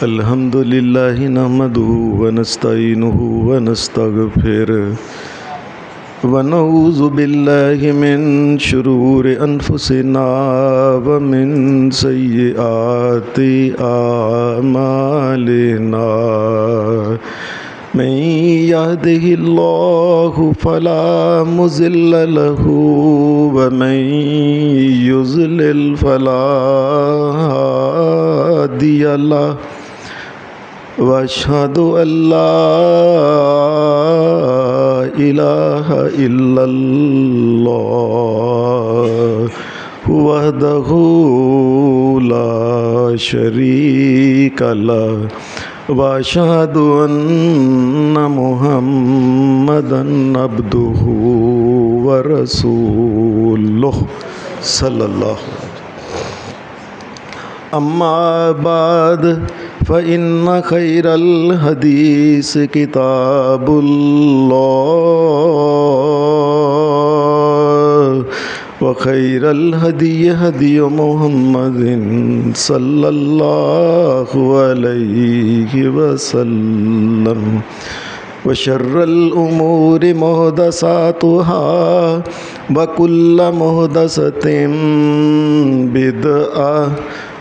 الحمد لله نحمده ونستعينه ونستغفره ونعوذ بالله من شرور أنفسنا ومن سيئات أعمالنا من يهده الله فلا مضل له ومن يضلل فلا هادي له وأشهد أن لا إله إلا الله وحده لا شريك له وأشهد أن محمدًا عبده ورسوله صلى الله عليه وسلم. أما بعد فإن خير الحديث كتاب الله وخير الهدي هدي محمد صلى الله عليه وسلم وشر الأمور محدثاتها وكل محدثة بدعة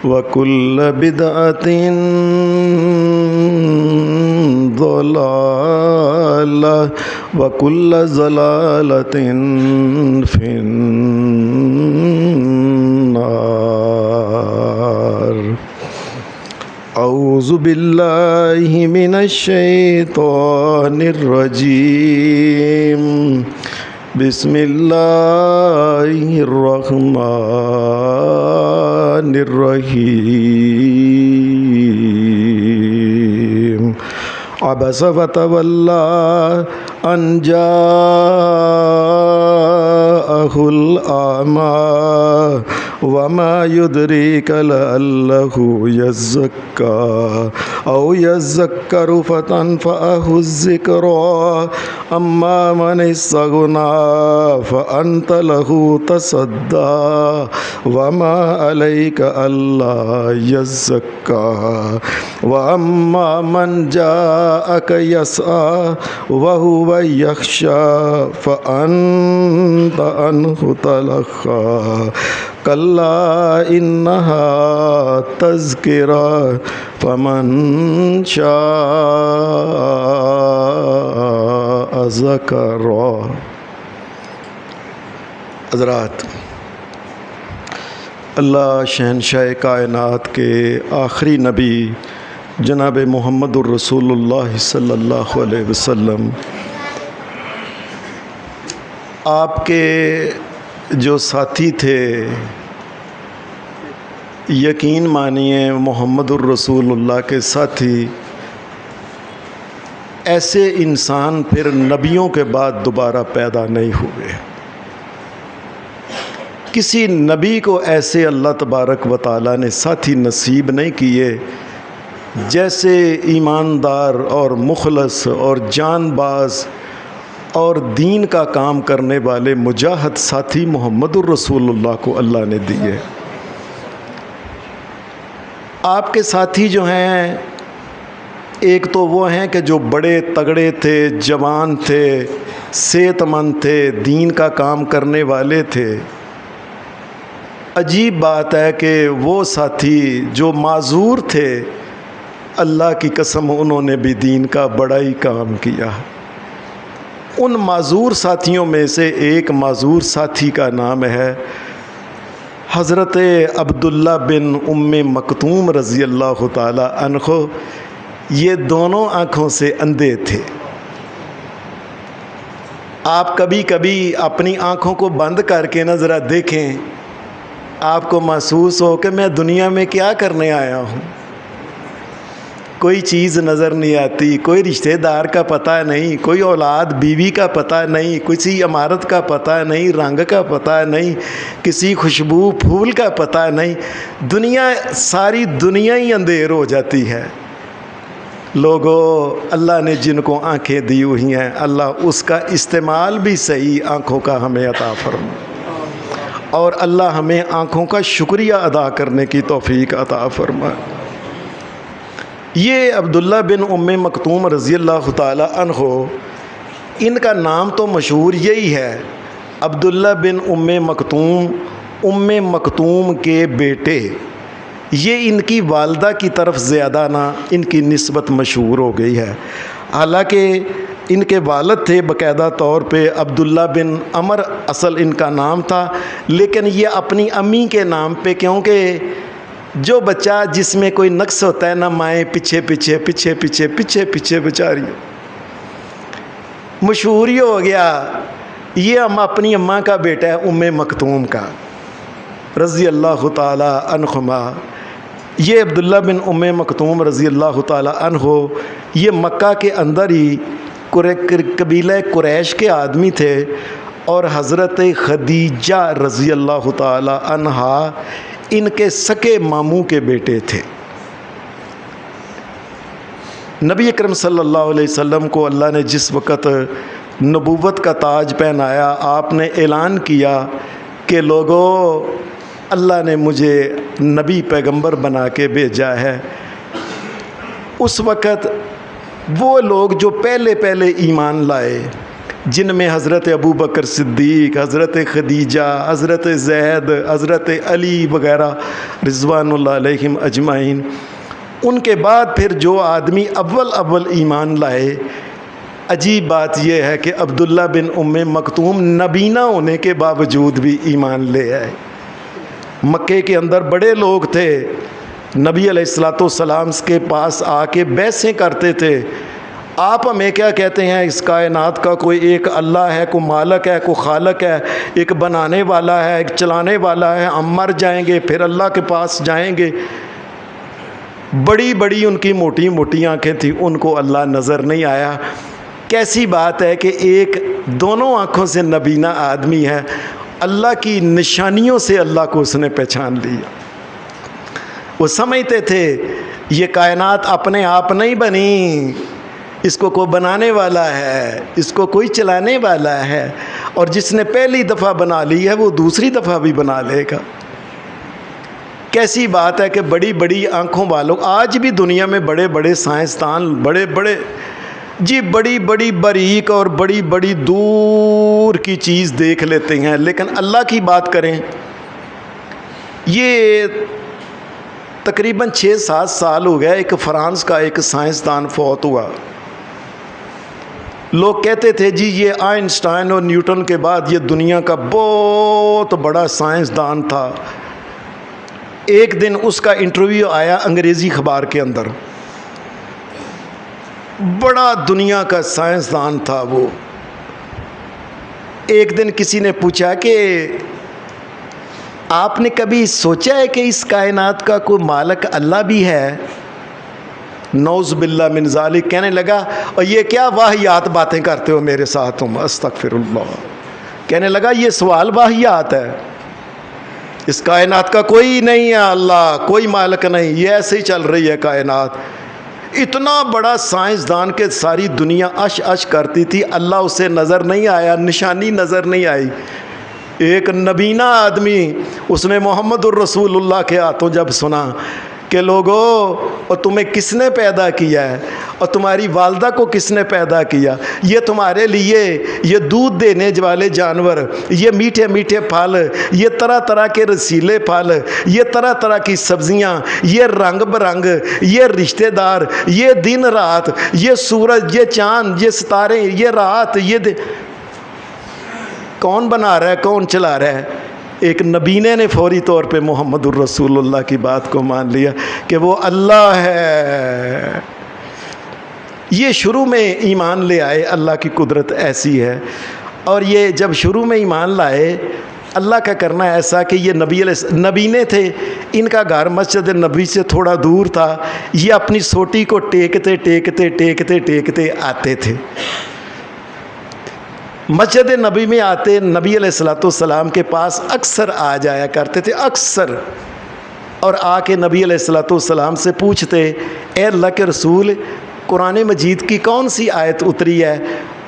وكل بدعة ضلالة وكل ضلالة في النار. أعوذ بالله من الشيطان الرجيم. بسم الله الرحمن الرحيم. عبس وتولى أن جاءه الأعمى وما يدريك لعله يزكى أو يذكر فتنفعه الذكرى. أما من استغنى فأنت له تصدى وما عليك ألا يزكى. وأما من جاءك يسعى وهو يخشى فأنت عنه تلهى. كلا إنها تذكرة فمن شاء ذكر. حضرات، اللہ شہنشاہ کائنات کے آخری نبی جناب محمد الرسول اللہ صلی اللہ علیہ وسلم، آپ کے جو ساتھی تھے، یقین مانیے محمد الرسول اللہ کے ساتھی، ایسے انسان پھر نبیوں کے بعد دوبارہ پیدا نہیں ہوئے. کسی نبی کو ایسے اللہ تبارک و تعالیٰ نے ساتھی نصیب نہیں کیے جیسے ایماندار اور مخلص اور جان باز اور دین کا کام کرنے والے مجاہد ساتھی محمد الرسول اللہ کو اللہ نے دیے. آپ کے ساتھی جو ہیں، ایک تو وہ ہیں کہ جو بڑے تگڑے تھے، جوان تھے، صحت مند تھے، دین کا کام کرنے والے تھے. عجیب بات ہے کہ وہ ساتھی جو معذور تھے، اللہ کی قسم انہوں نے بھی دین کا بڑا ہی کام کیا. ان معذور ساتھیوں میں سے ایک معذور ساتھی کا نام ہے حضرت عبداللہ بن ام مکتوم رضی اللہ تعالی عنہ. یہ دونوں آنکھوں سے اندھے تھے. آپ کبھی کبھی اپنی آنکھوں کو بند کر کے نہ ذرا دیکھیں، آپ کو محسوس ہو کہ میں دنیا میں کیا کرنے آیا ہوں. کوئی چیز نظر نہیں آتی، کوئی رشتہ دار کا پتہ نہیں، کوئی اولاد بیوی کا پتہ نہیں، کسی عمارت کا پتہ نہیں، رنگ کا پتہ نہیں، کسی خوشبو پھول کا پتہ نہیں. دنیا، ساری دنیا ہی اندھیر ہو جاتی ہے. لوگوں، اللہ نے جن کو آنکھیں دی ہوئی ہیں، اللہ اس کا استعمال بھی صحیح آنکھوں کا ہمیں عطا فرمائے. اور اللہ ہمیں آنکھوں کا شکریہ ادا کرنے کی توفیق عطا فرمائے۔ یہ عبداللہ بن مکتوم رضی اللہ تعالی عنہ، ان کا نام تو مشہور یہی ہے، عبداللہ بن مکتوم مکتوم کے بیٹے۔ یہ ان کی والدہ کی طرف زیادہ نہ ان کی نسبت مشہور ہو گئی ہے، حالانکہ ان کے والد تھے باقاعدہ طور پہ عبداللہ بن عمر اصل ان کا نام تھا، لیکن یہ اپنی امی کے نام پہ، کیونکہ جو بچہ جس میں کوئی نقص ہوتا ہے نا، مائیں پیچھے پیچھے پیچھے پیچھے پیچھے پیچھے بیچاری مشہور ہی ہو گیا، یہ ہم اپنی اماں کا بیٹا ہے مکتوم کا رضی اللہ تعالی عنہما۔ یہ عبداللہ بن مکتوم رضی اللہ تعالی عنہ یہ مکہ کے اندر ہی قبیلہ قریش کے آدمی تھے، اور حضرت خدیجہ رضی اللہ تعالی عنہا ان کے سکے ماموں کے بیٹے تھے۔ نبی اکرم صلی اللہ علیہ وسلم کو اللہ نے جس وقت نبوت کا تاج پہنایا، آپ نے اعلان کیا کہ لوگوں، اللہ نے مجھے نبی پیغمبر بنا کے بھیجا ہے۔ اس وقت وہ لوگ جو پہلے ایمان لائے، جن میں حضرت ابو بکر صدیق، حضرت خدیجہ، حضرت زید، حضرت علی وغیرہ رضوان اللہ علیہم اجمعین، ان کے بعد پھر جو آدمی اول ایمان لائے، عجیب بات یہ ہے کہ عبداللہ بن مکتوم نبی نہ ہونے کے باوجود بھی ایمان لے آئے۔ مکے کے اندر بڑے لوگ تھے، نبی علیہ السلام کے پاس آ کے بحثیں کرتے تھے، آپ ہمیں کیا کہتے ہیں، اس کائنات کا کوئی ایک اللہ ہے، کوئی مالک ہے، کوئی خالق ہے، ایک بنانے والا ہے، ایک چلانے والا ہے، ہم مر جائیں گے پھر اللہ کے پاس جائیں گے۔ بڑی ان کی موٹی آنکھیں تھیں، ان کو اللہ نظر نہیں آیا۔ کیسی بات ہے کہ ایک دونوں آنکھوں سے نبینہ آدمی ہے، اللہ کی نشانیوں سے اللہ کو اس نے پہچان لیا۔ وہ سمجھتے تھے یہ کائنات اپنے آپ نہیں بنی، اس کو کوئی بنانے والا ہے، اس کو کوئی چلانے والا ہے، اور جس نے پہلی دفعہ بنا لی ہے وہ دوسری دفعہ بھی بنا لے گا۔ کیسی بات ہے کہ بڑی آنکھوں والوں، آج بھی دنیا میں بڑے سائنسدان، بڑی باریک اور بڑی دور کی چیز دیکھ لیتے ہیں، لیکن اللہ کی بات کریں، یہ تقریباً 6-7 سال ہو گیا، ایک فرانس کا ایک سائنسدان فوت ہوا۔ لوگ کہتے تھے جی یہ آئنسٹائن اور نیوٹن کے بعد یہ دنیا کا بہت بڑا سائنسدان تھا۔ ایک دن اس کا انٹرویو آیا انگریزی اخبار کے اندر، بڑا دنیا کا سائنسدان تھا وہ۔ ایک دن کسی نے پوچھا کہ آپ نے کبھی سوچا ہے کہ اس کائنات کا کوئی مالک اللہ بھی ہے؟ نعوذ باللہ من ذالک کہنے لگا، اور یہ کیا واہیات باتیں کرتے ہو میرے ساتھ تم، استغفر اللہ۔ کہنے لگا یہ سوال واہیات ہے، اس کائنات کا کوئی نہیں ہے اللہ، کوئی مالک نہیں، یہ ایسے ہی چل رہی ہے کائنات۔ اتنا بڑا سائنسدان کہ ساری دنیا اش کرتی تھی، اللہ اسے نظر نہیں آیا، نشانی نظر نہیں آئی۔ ایک نبینہ آدمی، اس نے محمد الرسول اللہ کے ہاتھوں جب سنا کہ لوگوں، اور تمہیں کس نے پیدا کیا ہے، اور تمہاری والدہ کو کس نے پیدا کیا، یہ تمہارے لیے یہ دودھ دینے والے جانور، یہ میٹھے پھل، یہ طرح کے رسیلے پھل، یہ طرح کی سبزیاں، یہ رنگ برنگ، یہ رشتہ دار، یہ دن رات، یہ سورج، یہ چاند، یہ ستارے، یہ رات، یہ کون بنا رہا ہے، کون چلا رہا ہے؟ ایک نبینے نے فوری طور پہ محمد الرسول اللہ کی بات کو مان لیا کہ وہ اللہ ہے۔ یہ شروع میں ایمان لے آئے، اللہ کی قدرت ایسی ہے۔ اور یہ جب شروع میں ایمان لائے، اللہ کا کرنا ایسا کہ یہ نبینے تھے، ان کا گھر مسجد نبی سے تھوڑا دور تھا، یہ اپنی سوٹی کو ٹیکتے آتے تھے۔ مسجد نبی میں آتے، نبی علیہ السلام کے پاس اکثر آ جایا کرتے تھے، اکثر، اور آ کے نبی علیہ السلام سے پوچھتے، اے اللہ کے رسول، قرآن مجید کی کون سی آیت اتری ہے؟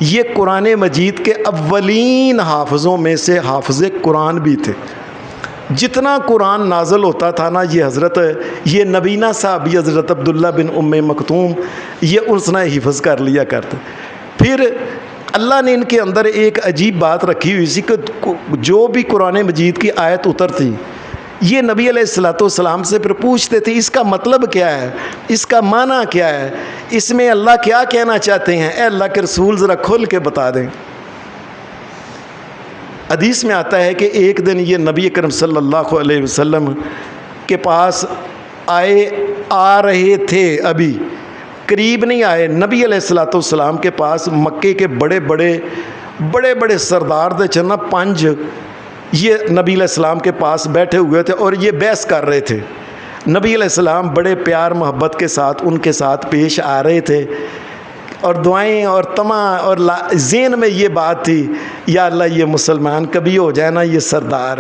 یہ قرآن مجید کے اولین حافظوں میں سے حافظ قرآن بھی تھے، جتنا قرآن نازل ہوتا تھا نا، یہ نبینا صاحب، یہ حضرت عبداللہ بن ام مکتوم، یہ اس نے حفظ کر لیا کرتے. پھر اللہ نے ان کے اندر ایک عجیب بات رکھی ہوئی سی کہ جو بھی قرآن مجید کی آیت اترتی، یہ نبی علیہ الصلوۃ والسلام سے پھر پوچھتے تھے اس کا مطلب کیا ہے، اس کا معنی کیا ہے، اس میں اللہ کیا کہنا چاہتے ہیں، اے اللہ کے رسول ذرا کھول کے بتا دیں. حدیث میں آتا ہے کہ ایک دن یہ نبی اکرم صلی اللہ علیہ وسلم کے پاس آ رہے تھے، ابھی قریب نہیں آئے. نبی علیہ الصلوۃ والسلام کے پاس مکے کے بڑے بڑے سردار تھے، چنا 5، یہ نبی علیہ السلام کے پاس بیٹھے ہوئے تھے اور یہ بحث کر رہے تھے. نبی علیہ السلام بڑے پیار محبت کے ساتھ ان کے ساتھ پیش آ رہے تھے اور دعائیں اور طمع اور ذہن میں یہ بات تھی، یا اللہ یہ مسلمان کبھی ہو جائے نا، یہ سردار.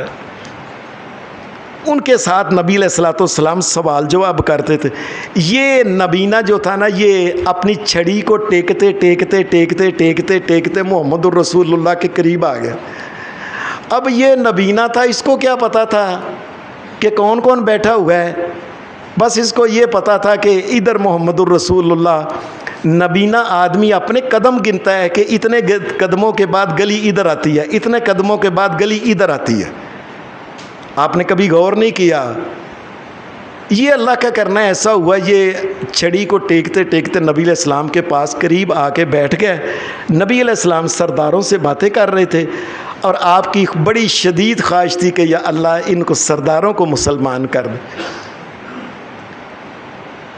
ان کے ساتھ نبی علیہ الصلوۃ والسلام سوال جواب کرتے تھے. یہ نبینا جو تھا نا، یہ اپنی چھڑی کو ٹیکتے محمد الرسول اللہ کے قریب آ گیا. اب یہ نبینا تھا، اس کو کیا پتا تھا کہ کون کون بیٹھا ہوا ہے، بس اس کو یہ پتا تھا کہ ادھر محمد الرسول اللہ. نبینا آدمی اپنے قدم گنتا ہے کہ اتنے قدموں کے بعد گلی ادھر آتی ہے، اتنے قدموں کے بعد گلی ادھر آتی ہے. آپ نے کبھی غور نہیں کیا؟ یہ اللہ کا کرنا ایسا ہوا، یہ چھڑی کو ٹیکتے نبی علیہ السلام کے پاس قریب آ کے بیٹھ گئے. نبی علیہ السلام سرداروں سے باتیں کر رہے تھے اور آپ کی بڑی شدید خواہش تھی کہ یا اللہ ان کو سرداروں کو مسلمان کر دے.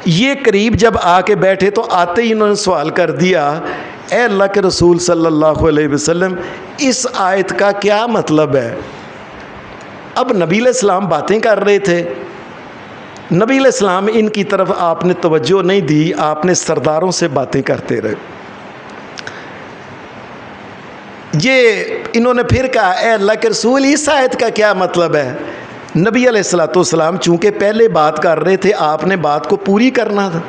یہ قریب جب آ کے بیٹھے تو آتے ہی انہوں نے سوال کر دیا، اے اللہ کے رسول صلی اللہ علیہ وسلم، اس آیت کا کیا مطلب ہے؟ اب نبی علیہ السلام باتیں کر رہے تھے، نبی علیہ السلام ان کی طرف آپ نے توجہ نہیں دی، آپ نے سرداروں سے باتیں کرتے رہے. یہ انہوں نے پھر کہا، اے اللہ کے رسول اس آیت کا کیا مطلب ہے؟ نبی علیہ الصلوۃ والسلام چونکہ پہلے بات کر رہے تھے، آپ نے بات کو پوری کرنا تھا.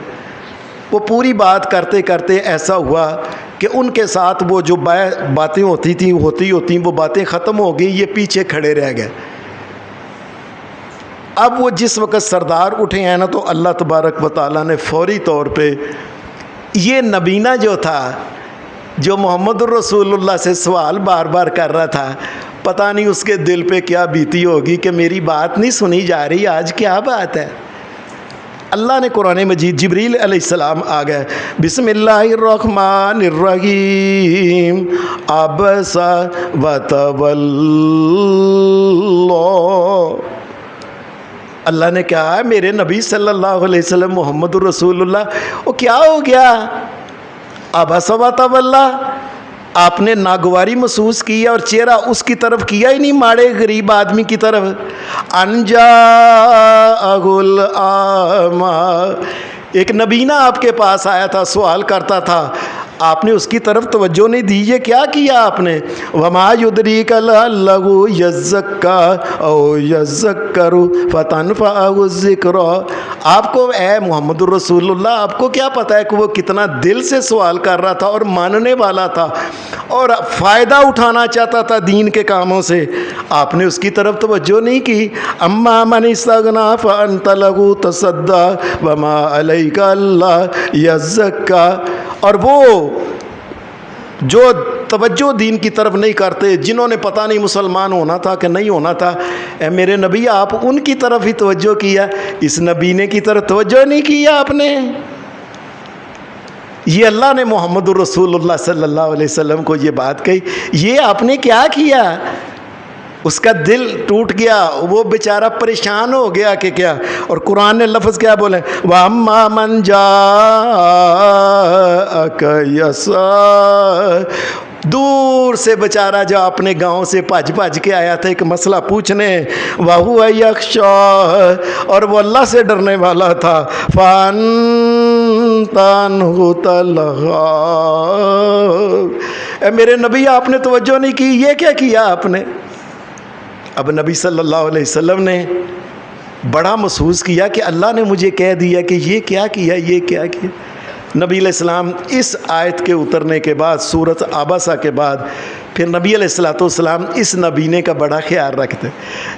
وہ پوری بات کرتے کرتے ایسا ہوا کہ ان کے ساتھ وہ جو باتیں ہوتی وہ باتیں ختم ہو گئی، یہ پیچھے کھڑے رہ گئے. اب وہ جس وقت سردار اٹھے ہیں نا، تو اللہ تبارک و تعالیٰ نے فوری طور پہ یہ نبینا جو تھا، جو محمد الرسول اللہ سے سوال بار بار کر رہا تھا، پتہ نہیں اس کے دل پہ کیا بیتی ہوگی کہ میری بات نہیں سنی جا رہی، آج کیا بات ہے. اللہ نے قرآن مجید، جبریل علیہ السلام آ گئے. بسم اللہ الرحمن الرحیم. عبس وتولی. اللہ نے کہا میرے نبی صلی اللہ علیہ وسلم محمد الرسول اللہ، وہ کیا ہو گیا؟ عبس وتولی. آپ نے ناگواری محسوس کی اور چہرہ اس کی طرف کیا ہی نہیں، ماڑے غریب آدمی کی طرف. انجاءہ الاعمی. ایک نبینا آپ کے پاس آیا تھا، سوال کرتا تھا، آپ نے اس کی طرف توجہ نہیں دی. یہ کیا کیا آپ نے؟ وما یدریک لعلہ یزکا او یذکر فتنفعہ الذکر. آپ کو اے محمد الرسول اللہ، آپ کو کیا پتہ ہے کہ وہ کتنا دل سے سوال کر رہا تھا اور ماننے والا تھا اور فائدہ اٹھانا چاہتا تھا دین کے کاموں سے. آپ نے اس کی طرف توجہ نہیں کی. اما من استغنی فانت لہ تصدی وما علیک اللہ یزکا. اور وہ جو توجہ دین کی طرف نہیں کرتے، جنہوں نے پتہ نہیں مسلمان ہونا تھا کہ نہیں ہونا تھا، اے میرے نبی آپ ان کی طرف ہی توجہ کیا، اس نبینے کی طرف توجہ نہیں کیا آپ نے. یہ اللہ نے محمد الرسول اللہ صلی اللہ علیہ وسلم کو یہ بات کہی، یہ آپ نے کیا کیا؟ اس کا دل ٹوٹ گیا، وہ بیچارہ پریشان ہو گیا کہ کیا. اور قرآن نے لفظ کیا بولے؟ وَأَمَّا مَنْ جَاءَكَ يَسْعَىٰ. دور سے بیچارہ جو اپنے گاؤں سے بھج کے آیا تھا ایک مسئلہ پوچھنے. وَهُوَ يَخْشَىٰ. اور وہ اللہ سے ڈرنے والا تھا. فَأَنْتَ عَنْهُ تَلَهَّىٰ. اے میرے نبی آپ نے توجہ نہیں کی، یہ کیا کیا آپ نے؟ اب نبی صلی اللہ علیہ وسلم نے بڑا محسوس کیا کہ اللہ نے مجھے کہہ دیا کہ یہ کیا کیا، یہ کیا کیا. نبی علیہ السلام اس آیت کے اترنے کے بعد، سورۃ عبسہ کے بعد پھر نبی علیہ السلام اس نبینے کا بڑا خیال رکھتے.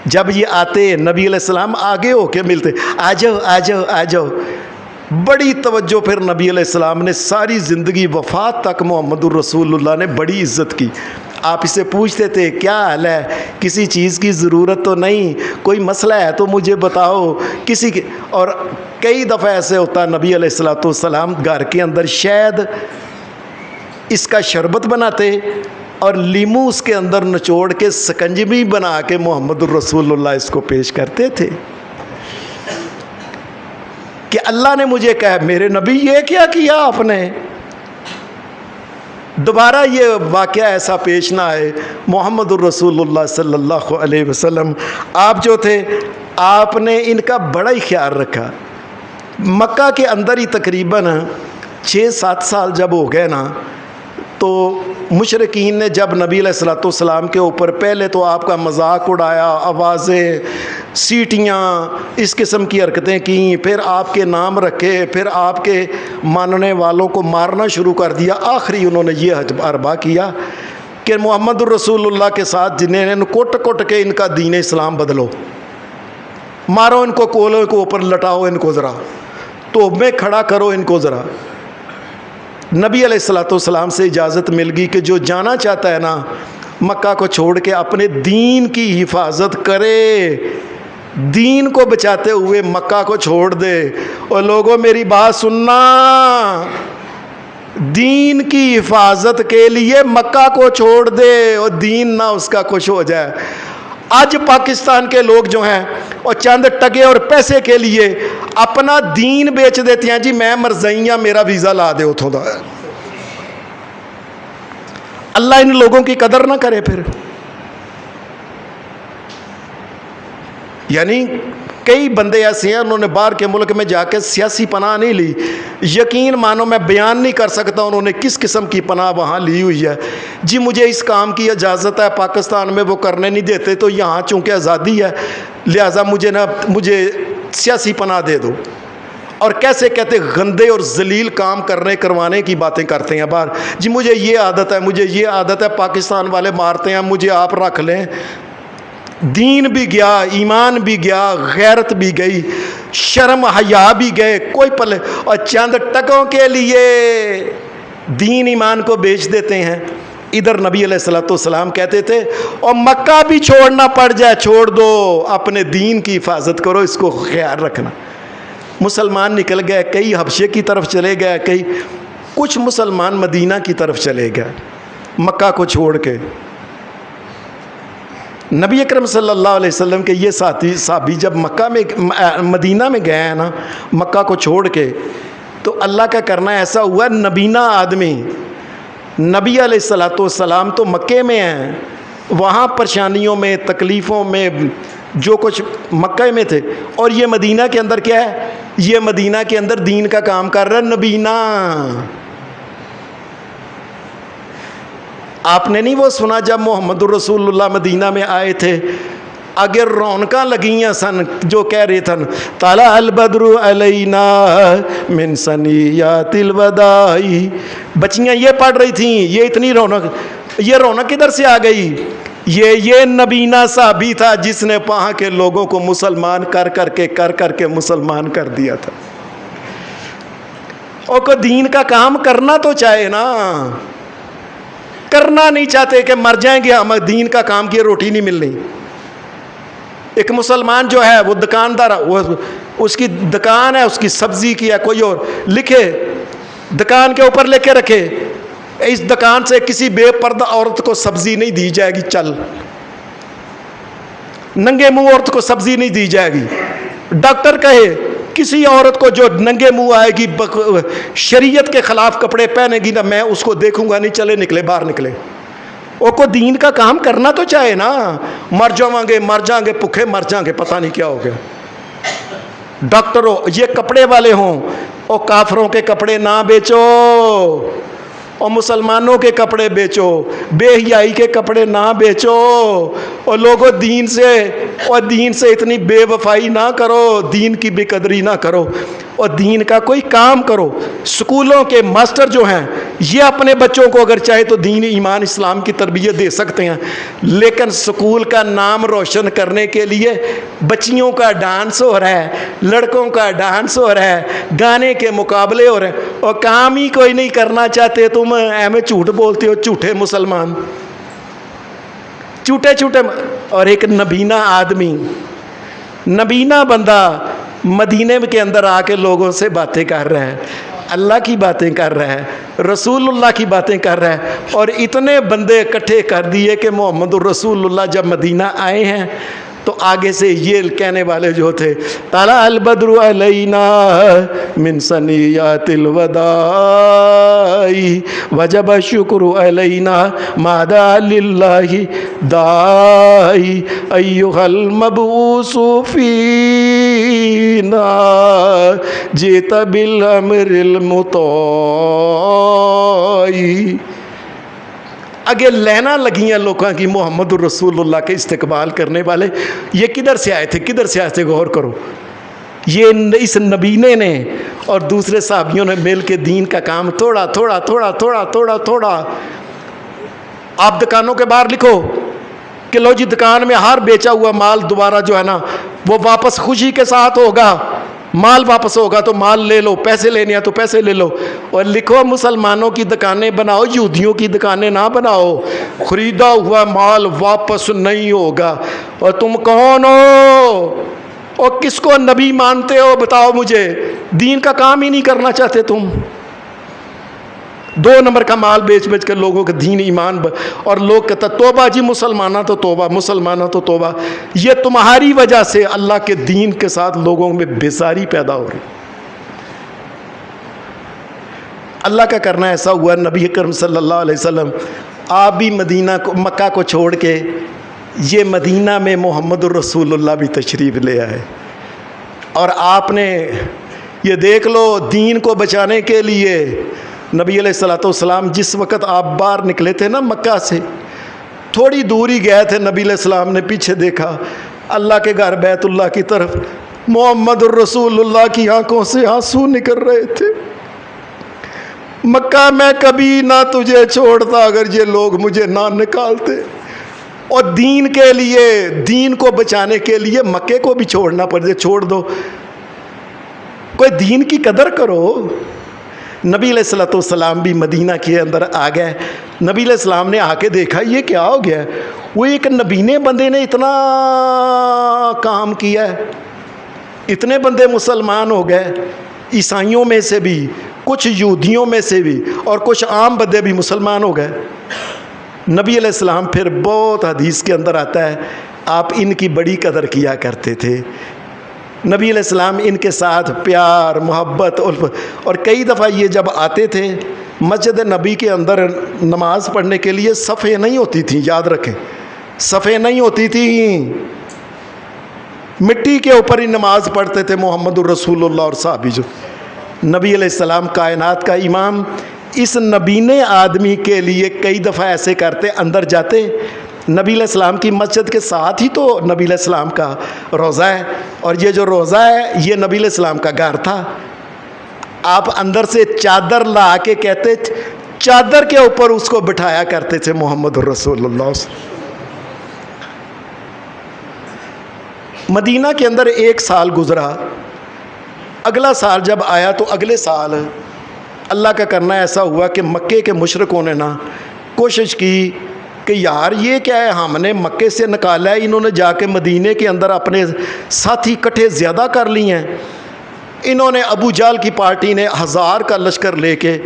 جب یہ آتے نبی علیہ السلام آگے ہو کے ملتے, آ جاؤ آ جاؤ آ جاؤ. بڑی توجہ پھر نبی علیہ السلام نے ساری زندگی وفات تک محمد الرسول اللہ نے بڑی عزت کی. آپ اسے پوچھتے تھے کیا حال ہے, کسی چیز کی ضرورت تو نہیں, کوئی مسئلہ ہے تو مجھے بتاؤ کسی کے. اور کئی دفعہ ایسے ہوتا نبی علیہ السلام گھر کے اندر شہد اس کا شربت بناتے اور لیمو اس کے اندر نچوڑ کے سکنجبی بنا کے محمد الرسول اللہ اس کو پیش کرتے تھے کہ اللہ نے مجھے کہا میرے نبی یہ کیا کیا آپ نے, دوبارہ یہ واقعہ ایسا پیش نہ آئے. محمد الرسول اللہ صلی اللہ علیہ وسلم آپ جو تھے آپ نے ان کا بڑا ہی خیال رکھا. مکہ کے اندر ہی تقریباً 6-7 سال جب ہو گئے نا, تو مشرکین نے جب نبی علیہ السلام کے اوپر پہلے تو آپ کا مذاق اڑایا, آوازیں, سیٹیاں, اس قسم کی حرکتیں کیں, پھر آپ کے نام رکھے, پھر آپ کے ماننے والوں کو مارنا شروع کر دیا. آخری انہوں نے یہ عربہ کیا کہ محمد الرسول اللہ کے ساتھ جنہیں کوٹ کوٹ کے ان کا دین اسلام بدلو, مارو ان کو, کولوں کو اوپر لٹاؤ ان کو, ذرا تو میں کھڑا کرو ان کو ذرا. نبی علیہ السلام سے اجازت مل گئی کہ جو جانا چاہتا ہے نا مکہ کو چھوڑ کے اپنے دین کی حفاظت کرے, دین کو بچاتے ہوئے مکہ کو چھوڑ دے. اور لوگوں میری بات سننا, دین کی حفاظت کے لیے مکہ کو چھوڑ دے اور دین نہ اس کا خوش ہو جائے. آج پاکستان کے لوگ جو ہیں اور چند ٹکے اور پیسے کے لیے اپنا دین بیچ دیتے ہیں. جی میں مرزائیاں, میرا ویزا لا دے اتھوں دا. اللہ ان لوگوں کی قدر نہ کرے پھر. یعنی کئی بندے ایسے ہیں انہوں نے باہر کے ملک میں جا کے سیاسی پناہ نہیں لی. یقین مانو میں بیان نہیں کر سکتا انہوں نے کس قسم کی پناہ وہاں لی ہوئی ہے. جی مجھے اس کام کی اجازت ہے, پاکستان میں وہ کرنے نہیں دیتے, تو یہاں چونکہ آزادی ہے لہٰذا مجھے سیاسی پناہ دے دو. اور کیسے کہتے گندے اور ذلیل کام کروانے کی باتیں کرتے ہیں باہر. جی مجھے یہ عادت ہے, مجھے یہ عادت ہے, پاکستان والے مارتے ہیں, مجھے آپ رکھ لیں. دین بھی گیا, ایمان بھی گیا, غیرت بھی گئی, شرم حیا بھی گئے, کوئی پلے. اور چند ٹکوں کے لیے دین ایمان کو بیچ دیتے ہیں. ادھر نبی علیہ السلام کہتے تھے اور مکہ بھی چھوڑنا پڑ جائے چھوڑ دو, اپنے دین کی حفاظت کرو, اس کو خیال رکھنا. مسلمان نکل گئے, کئی حبشے کی طرف چلے گئے, کچھ مسلمان مدینہ کی طرف چلے گئے مکہ کو چھوڑ کے. نبی اکرم صلی اللہ علیہ وسلم کے یہ صحابی جب مدینہ میں گئے ہیں نا مکہ کو چھوڑ کے, تو اللہ کا کرنا ایسا ہوا, نبینا آدمی نبی علیہ السلام تو مکے میں ہیں, وہاں پریشانیوں میں تکلیفوں میں جو کچھ مکہ میں تھے, اور یہ مدینہ کے اندر کیا ہے, یہ مدینہ کے اندر دین کا کام کر رہا ہے نبینا. آپ نے نہیں وہ سنا جب محمد الرسول اللہ مدینہ میں آئے تھے آگے رونقاں لگیاں سن جو کہہ رہے تھن طلع البدر علینا من ثنیات الوداع. بچیاں یہ پڑھ رہی تھیں, یہ اتنی رونق کدھر سے آ گئی؟ یہ نبینا صحابی تھا جس نے وہاں کے لوگوں کو مسلمان کر کر کے مسلمان کر دیا تھا. اور کو دین کا کام کرنا تو چاہے نا, کرنا نہیں چاہتے کہ مر جائیں گے ہم, دین کا کام کیے روٹی نہیں ملنی. ایک مسلمان جو ہے وہ دکاندار, اس کی دکان ہے, اس کی سبزی کی ہے, کوئی اور لکھے دکان کے اوپر لے کے رکھے اس دکان سے کسی بے پردہ عورت کو سبزی نہیں دی جائے گی, چل ننگے منہ عورت کو سبزی نہیں دی جائے گی. ڈاکٹر کہے کسی عورت کو جو ننگے منہ آئے گی شریعت کے خلاف کپڑے پہنے گی نا, میں اس کو دیکھوں گا نہیں, چلے نکلے باہر نکلے. وہ کو دین کا کام کرنا تو چاہے نا. مر جائیں گے بھوکے مر جائیں گے, پتہ نہیں کیا ہو گیا. ڈاکٹر ہو, یہ کپڑے والے ہوں, اور کافروں کے کپڑے نہ بیچو. اور مسلمانوں کے کپڑے بیچو، بے حیائی کے کپڑے نہ بیچو، اور لوگوں دین سے اتنی بے وفائی نہ کرو، دین کی بے قدری نہ کرو، اور دین کا کوئی کام کرو۔ سکولوں کے ماسٹر جو ہیں یہ اپنے بچوں کو اگر چاہے تو دین، ایمان، اسلام کی تربیت دے سکتے ہیں، لیکن سکول کا نام روشن کرنے کے لیے بچیوں کا ڈانس ہو رہا ہے، لڑکوں کا ڈانس ہو رہا ہے، گانے کے مقابلے ہو رہے ہیں، اور کام ہی کوئی نہیں کرنا چاہتے، تم میں جھوٹ بولتے ہو، جھوٹے مسلمان، جھوٹے۔ اور ایک نبینہ آدمی، نبینہ بندہ مدینے کے اندر آ کے لوگوں سے باتیں کر رہا ہے، اللہ کی باتیں کر رہا ہے، رسول اللہ کی باتیں کر رہا ہے، اور اتنے بندے اکٹھے کر دیے کہ محمد الرسول اللہ جب مدینہ آئے ہیں تو آگے سے یہ کہنے والے جو تھے، طلع البدر علینا من ثنیات الوداع وجب الشکر علینا ما دعا للہ داعی ایہا المبعوث فینا جئت بالامر المطاع۔ آگے لینا لگی ہیں لوگوں کی محمد الرسول اللہ کے استقبال کرنے والے، یہ کدھر سے آئے تھے، غور کرو۔ یہ اس نبینے نے اور دوسرے صحابیوں نے مل کے دین کا کام تھوڑا تھوڑا۔ آپ دکانوں کے باہر لکھو کہ لو جی دکان میں ہر بیچا ہوا مال دوبارہ جو ہے نا وہ واپس خوشی کے ساتھ ہوگا، مال واپس ہوگا تو مال لے لو، پیسے لینے ہیں تو پیسے لے لو۔ اور لکھو مسلمانوں کی دکانیں بناؤ، یہودیوں کی دکانیں نہ بناؤ، خریدا ہوا مال واپس نہیں ہوگا۔ اور تم کون ہو اور کس کو نبی مانتے ہو بتاؤ مجھے؟ دین کا کام ہی نہیں کرنا چاہتے تم، 2 نمبر کا مال بیچ کے لوگوں کا دین ایمان اور لوگ کہتا توبہ جی مسلمانہ تو توبہ۔ یہ تمہاری وجہ سے اللہ کے دین کے ساتھ لوگوں میں بیزاری پیدا ہو رہی۔ اللہ کا کرنا ایسا ہوا، نبی اکرم صلی اللہ علیہ وسلم آپ بھی مکہ کو چھوڑ کے یہ مدینہ میں محمد الرسول اللہ بھی تشریف لے آئے، اور آپ نے یہ دیکھ لو دین کو بچانے کے لیے نبی علیہ السلام جس وقت آپ باہر نکلے تھے نا مکہ سے، تھوڑی دوری گئے تھے، نبی علیہ السلام نے پیچھے دیکھا اللہ کے گھر بیت اللہ کی طرف، محمد الرسول اللہ کی آنکھوں سے آنسو نکل رہے تھے۔ مکہ میں کبھی نہ تجھے چھوڑتا اگر یہ لوگ مجھے نہ نکالتے، اور دین کے لیے، دین کو بچانے کے لیے مکے کو بھی چھوڑنا پڑے، چھوڑ دو، کوئی دین کی قدر کرو۔ نبی علیہ السلام بھی مدینہ کے اندر آ گئے، نبی علیہ السلام نے آ کے دیکھا یہ کیا ہو گیا، وہ ایک نبینے بندے نے اتنا کام کیا ہے، اتنے بندے مسلمان ہو گئے، عیسائیوں میں سے بھی، کچھ یہودیوں میں سے بھی، اور کچھ عام بندے بھی مسلمان ہو گئے۔ نبی علیہ السلام پھر بہت حدیث کے اندر آتا ہے آپ ان کی بڑی قدر کیا کرتے تھے، نبی علیہ السلام ان کے ساتھ پیار، محبت، الفت، اور کئی دفعہ یہ جب آتے تھے مسجد نبی کے اندر نماز پڑھنے کے لیے صفیں نہیں ہوتی تھیں، یاد رکھیں صفیں نہیں ہوتی تھیں، مٹی کے اوپر ہی نماز پڑھتے تھے محمد الرسول اللہ اور صحابی جو نبی علیہ السلام کائنات کا امام۔ اس نبینے آدمی کے لیے کئی دفعہ ایسے کرتے، اندر جاتے، نبی علیہ السلام کی مسجد کے ساتھ ہی تو نبی علیہ السلام کا روضہ ہے، اور یہ جو روضہ ہے یہ نبی علیہ السلام کا گھر تھا۔ آپ اندر سے چادر لا کے کہتے، چادر کے اوپر اس کو بٹھایا کرتے تھے محمد الرسول اللہ۔ مدینہ کے اندر 1 سال گزرا، اگلا سال جب آیا تو اگلے سال اللہ کا کرنا ایسا ہوا کہ مکے کے مشرکوں نے نا کوشش کی کہ یار یہ کیا ہے، ہم نے مکے سے نکالا ہے، انہوں نے جا کے مدینے کے اندر اپنے ساتھی کٹھے زیادہ کر لی ہیں۔ انہوں نے ابو جہل کی پارٹی نے 1000 کا لشکر لے کے،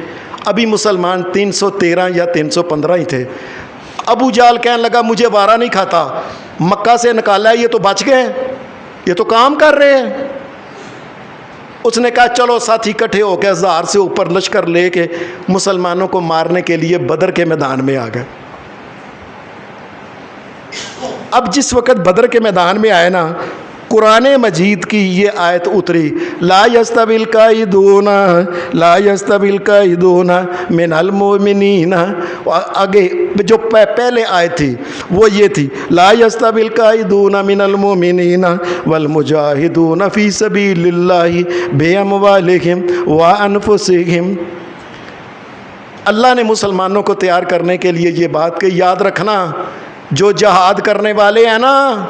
ابھی مسلمان 313 یا 315 ہی تھے، ابو جہل کہنے لگا مجھے وارہ نہیں کھاتا، مکہ سے نکالا ہے یہ تو بچ گئے، یہ تو کام کر رہے ہیں۔ اس نے کہا چلو ساتھی کٹھے ہو کے 1000 سے اوپر لشکر لے کے مسلمانوں کو مارنے کے لیے بدر کے میدان میں آ گئے۔ اب جس وقت بدر کے میدان میں آئے نا قرآن مجید کی یہ آیت اتری، لا یستوی القاعدون من المؤمنین، آگے جو پہلے آیت تھی وہ یہ تھی، لا یستوی القاعدون من المؤمنین والمجاہدون فی سبیل اللہ باموالہم وانفسہم۔ اللہ نے مسلمانوں کو تیار کرنے کے لیے یہ بات کہ یاد رکھنا جو جہاد کرنے والے ہیں نا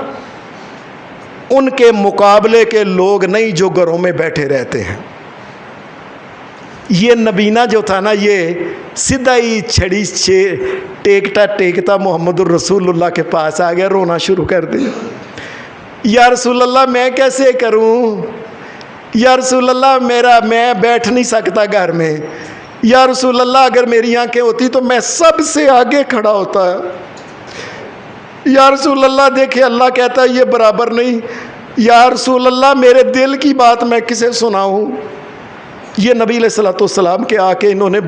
ان کے مقابلے کے لوگ نہیں جو گھروں میں بیٹھے رہتے ہیں۔ یہ نبینا جو تھا نا یہ سیدھا ہی چھڑی ٹیکتا محمد الرسول اللہ کے پاس آ گیا، رونا شروع کر دیا، یا رسول اللہ میں کیسے کروں، یا رسول اللہ میں بیٹھ نہیں سکتا گھر میں، یا رسول اللہ اگر میری آنکھیں ہوتی تو میں سب سے آگے کھڑا ہوتا ہے، یا رسول اللہ دیکھے اللہ کہتا ہے یہ برابر نہیں، یا رسول اللہ میرے دل کی بات میں کسے سناؤں۔ یہ نبی علیہ الصلوۃ والسلام کے آ کے انہوں نے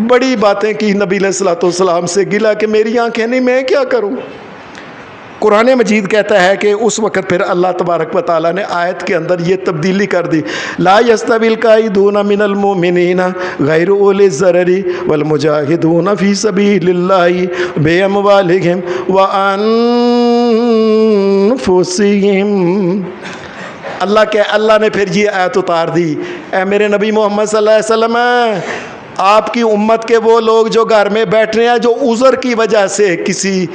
بڑی باتیں کی نبی علیہ الصلوۃ والسلام سے، گلا کہ میری آنکھیں نہیں، میں کیا کروں۔ قرآن مجید کہتا ہے کہ اس وقت پھر اللہ تبارک و تعالیٰ نے آیت کے اندر یہ تبدیلی کر دی، لا یستوی القاعدون من المؤمنین غیر اولی الضرر والمجاہدون فی سبیل اللہ باموالہم وانفسہم۔ اللہ نے پھر یہ آیت اتار دی، اے میرے نبی محمد صلی اللہ علیہ وسلم، آپ کی امت کے وہ لوگ جو گھر میں بیٹھ رہے ہیں، جو عذر کی وجہ سے کسی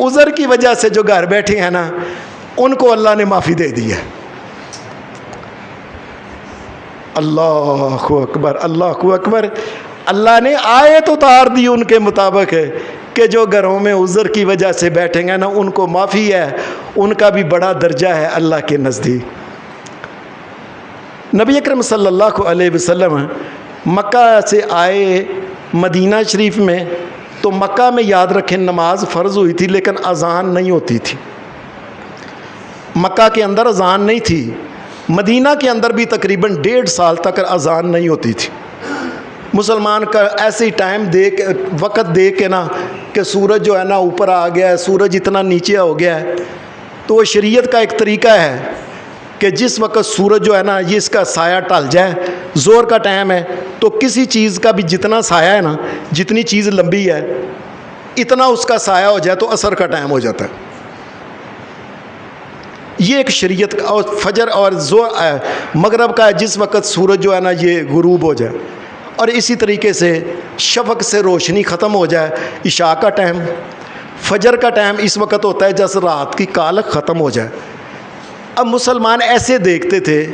عذر کی وجہ سے جو گھر بیٹھے ہیں نا ان کو اللہ نے معافی دے دی ہے۔ اللہ اکبر، اللہ اکبر۔ اللہ نے آیت اتار دی ان کے مطابق ہے کہ جو گھروں میں عذر کی وجہ سے بیٹھیں گے نا ان کو معافی ہے، ان کا بھی بڑا درجہ ہے اللہ کے نزدیک۔ نبی اکرم صلی اللہ علیہ وسلم مکہ سے آئے مدینہ شریف میں، تو مکہ میں یاد رکھیں نماز فرض ہوئی تھی لیکن اذان نہیں ہوتی تھی، مکہ کے اندر اذان نہیں تھی، مدینہ کے اندر بھی تقریباً 1.5 سال تک اذان نہیں ہوتی تھی۔ مسلمان کا ایسے ہی وقت دیکھ کے نا کہ سورج جو ہے نا اوپر آ گیا ہے، سورج اتنا نیچے ہو گیا ہے، تو وہ شریعت کا ایک طریقہ ہے کہ جس وقت سورج جو ہے نا یہ اس کا سایہ ٹل جائے، زور کا ٹائم ہے تو کسی چیز کا بھی جتنا سایہ ہے نا، جتنی چیز لمبی ہے اتنا اس کا سایہ ہو جائے تو عصر کا ٹائم ہو جاتا ہے۔ یہ ایک شریعت کا، اور فجر اور مغرب کا ہے جس وقت سورج جو ہے نا یہ غروب ہو جائے، اور اسی طریقے سے شفق سے روشنی ختم ہو جائے۔ عشاء کا ٹائم، فجر کا ٹائم اس وقت ہوتا ہے جیسے رات کی کالک ختم ہو جائے۔ اب مسلمان ایسے دیکھتے تھے،